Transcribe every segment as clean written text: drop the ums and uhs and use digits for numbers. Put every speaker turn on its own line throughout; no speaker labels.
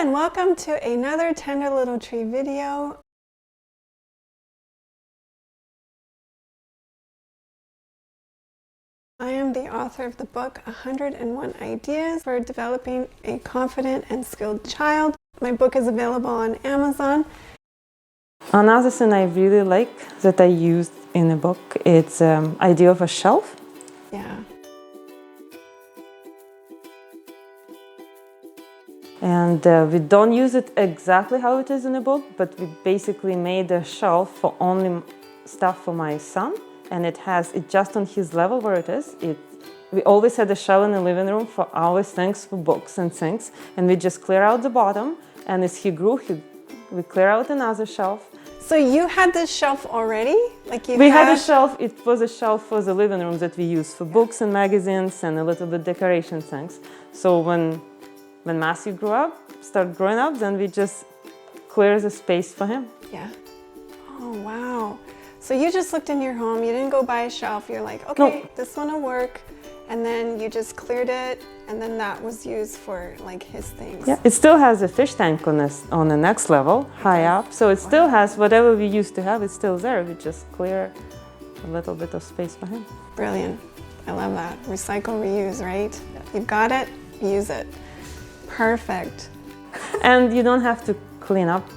and welcome to another Tender Little Tree video. I am the author of the book 101 Ideas for Developing a Confident and Skilled Child. My book is available on Amazon.
Another thing I really like that I used in the book, it's idea of a shelf.
Yeah.
And we don't use it exactly how it is in the book, but we basically made a shelf for only stuff for my son, and it has it just on his level where it is. We always had a shelf in the living room for our things, for books and things, and we just clear out the bottom, and as he grew, we clear out another shelf.
So you had this shelf already?
We had a shelf, it was a shelf for the living room that we used for books and magazines and a little bit decoration things. So when Matthew started growing up, then we just clear the space for him.
Yeah. Oh, wow. So you just looked in your home, you didn't go buy a shelf, you're like, okay, no, this one will work. And then you just cleared it, and then that was used for like his things.
Yeah, it still has a fish tank on the next level, high up. So it still has whatever we used to have, it's still there. We just clear a little bit of space for him.
Brilliant. I love that. Recycle, reuse, right? You've got it, use it. Perfect.
And you don't have to clean up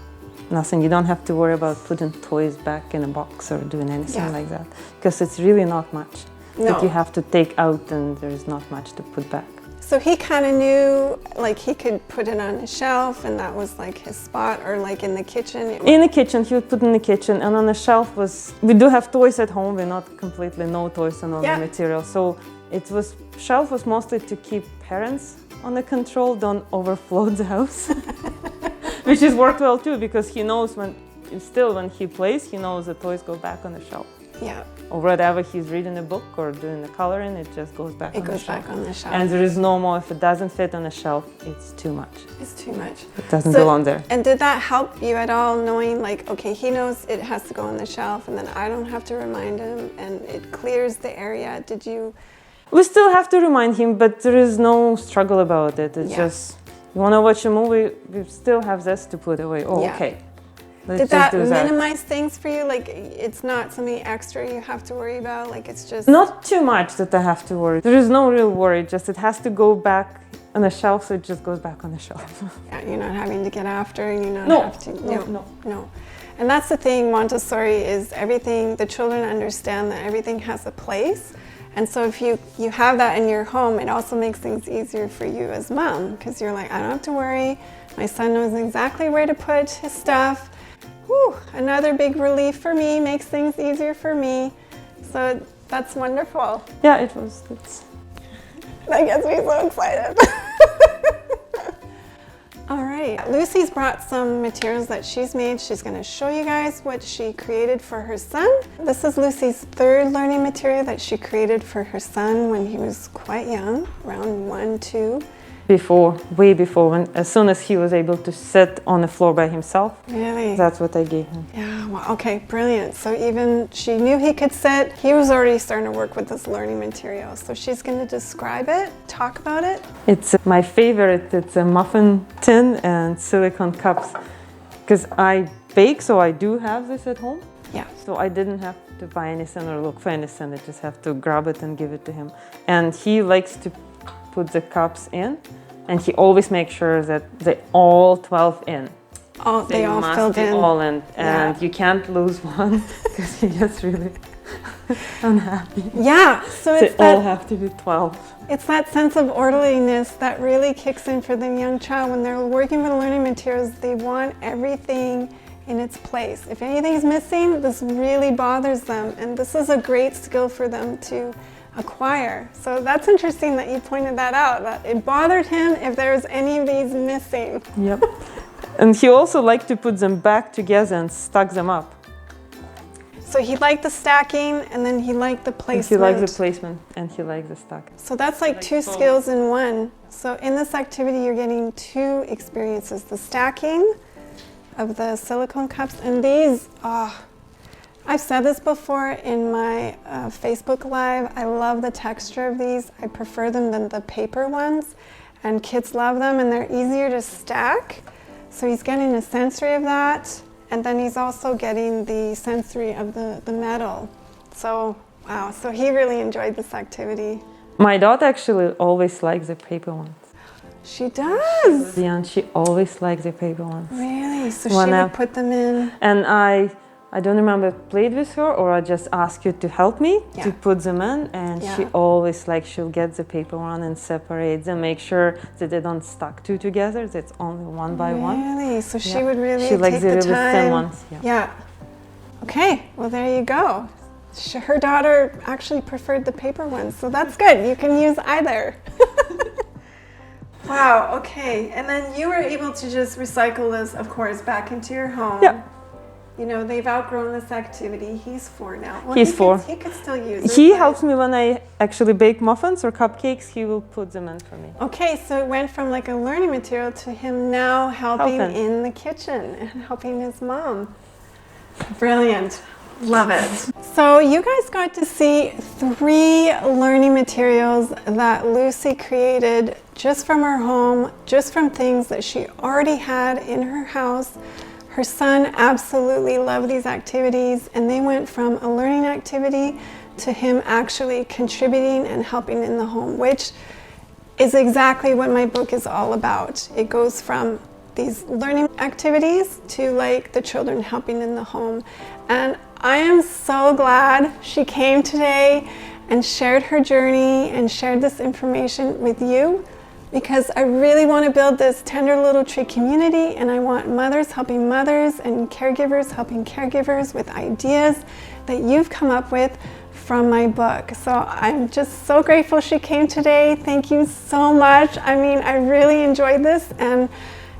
nothing. You don't have to worry about putting toys back in a box or doing anything like that, because it's really not much that you have to take out, and there's not much to put back.
So he kind of knew, like he could put it on a shelf and that was like his spot, or like in the kitchen?
In the kitchen, he would put in the kitchen, and on the shelf we do have toys at home, we're not completely no toys and all the material. So shelf was mostly to keep parents under control, don't overflow the house. Which has worked well too, because he knows when he plays, he knows the toys go back on the shelf.
Yeah.
Or whatever he's reading a book or doing the coloring, it just goes back on the shelf.
It goes back on the shelf.
And there is no more, if it doesn't fit on the shelf, it's too much.
It's too much.
It doesn't belong there.
And did that help you at all, knowing like, okay, he knows it has to go on the shelf, and then I don't have to remind him, and it clears the area? Did you?
We still have to remind him, but there is no struggle about it. It's just, you want to watch a movie, we still have this to put away. Oh, okay.
Did that minimize things for you? Like, it's not something extra you have to worry about? Like, it's just...
Not too much that I have to worry. There is no real worry, just it has to go back on the shelf, so it just goes back on the shelf.
Yeah, you're not having to get after, and you don't have to... No. And that's the thing, Montessori is everything, the children understand that everything has a place. And so if you have that in your home, it also makes things easier for you as mom, because you're like, I don't have to worry. My son knows exactly where to put his stuff. Whew, another big relief for me, makes things easier for me. So that's wonderful.
Yeah, it was good.
That gets me so excited. All right, Lucy's brought some materials that she's made. She's going to show you guys what she created for her son. This is Lucy's third learning material that she created for her son when he was quite young, around 1, 2.
Way before, as soon as he was able to sit on the floor by himself.
Really?
That's what I gave him.
Yeah, well, okay, brilliant. So even she knew he could sit, he was already starting to work with this learning material. So she's going to describe it, talk about it.
It's my favorite. It's a muffin tin and silicone cups, because I bake, so I do have this at home.
Yeah.
So I didn't have to buy anything or look for anything. I just have to grab it and give it to him. And he likes to put the cups in, and he always makes sure that they all 12 in.
Oh, they all filled in.
All in, and you can't lose one, because he gets really unhappy.
Yeah, so
it's they all have to be 12.
It's that sense of orderliness that really kicks in for the young child. When they're working with learning materials, they want everything in its place. If anything's missing, this really bothers them, and this is a great skill for them to acquire. So that's interesting that you pointed that out, that it bothered him if there's any of these missing.
Yep. And he also liked to put them back together and stack them up.
So he liked the stacking, and then he liked the placement.
He liked the placement, and he liked the stack.
So that's like two skills in one. So in this activity, you're getting two experiences: the stacking of the silicone cups, and these, I've said this before in my Facebook Live, I love the texture of these. I prefer them than the paper ones, and kids love them, and they're easier to stack. So he's getting a sensory of that, and then he's also getting the sensory of the metal. So, wow, so he really enjoyed this activity.
My daughter actually always likes the paper ones.
She does?
Yeah, and she always likes the paper ones.
Really? So she would put them in?
And I don't remember played with her, or I just asked you to help me to put them in, and she always she'll get the paper one and separate them, make sure that they don't stuck two together, that's only one by one.
Really? So she would really
she
take
likes the
the
really
time.
thin ones.
Yeah. Okay, well there you go. Her daughter actually preferred the paper ones, so that's good. You can use either. Wow, okay. And then you were able to just recycle this, of course, back into your home.
Yeah.
You know, they've outgrown this activity. He's 4 now. Well,
He's 4.
He could still use it.
He helps me when I actually bake muffins or cupcakes. He will put them in for me.
Okay, so it went from like a learning material to him now helping in the kitchen and helping his mom. Brilliant. Love it. So you guys got to see 3 learning materials that Lucy created just from her home, just from things that she already had in her house. Her son absolutely loved these activities, and they went from a learning activity to him actually contributing and helping in the home, which is exactly what my book is all about. It goes from these learning activities to like the children helping in the home. And I am so glad she came today and shared her journey and shared this information with you, because I really want to build this tender little tree community, and I want mothers helping mothers and caregivers helping caregivers with ideas that you've come up with from my book. So I'm just so grateful she came today. Thank you so much. I mean, I really enjoyed this, and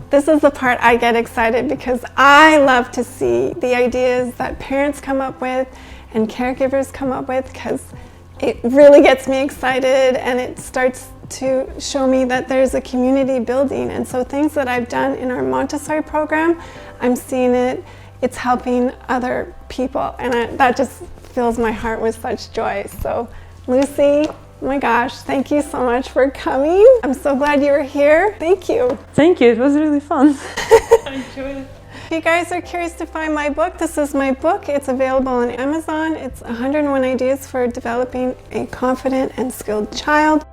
this is the part I get excited because I love to see the ideas that parents come up with and caregivers come up with, because it really gets me excited and it starts to show me that there's a community building. And so things that I've done in our Montessori program, I'm seeing it's helping other people, and that just fills my heart with such joy. So Lucy, oh my gosh, thank you so much for coming. I'm so glad you were here. Thank you.
Thank you, it was really fun. I enjoyed it.
If you guys are curious to find my book, this is my book. It's available on Amazon. It's 101 Ideas for Developing a Confident and Skilled Child.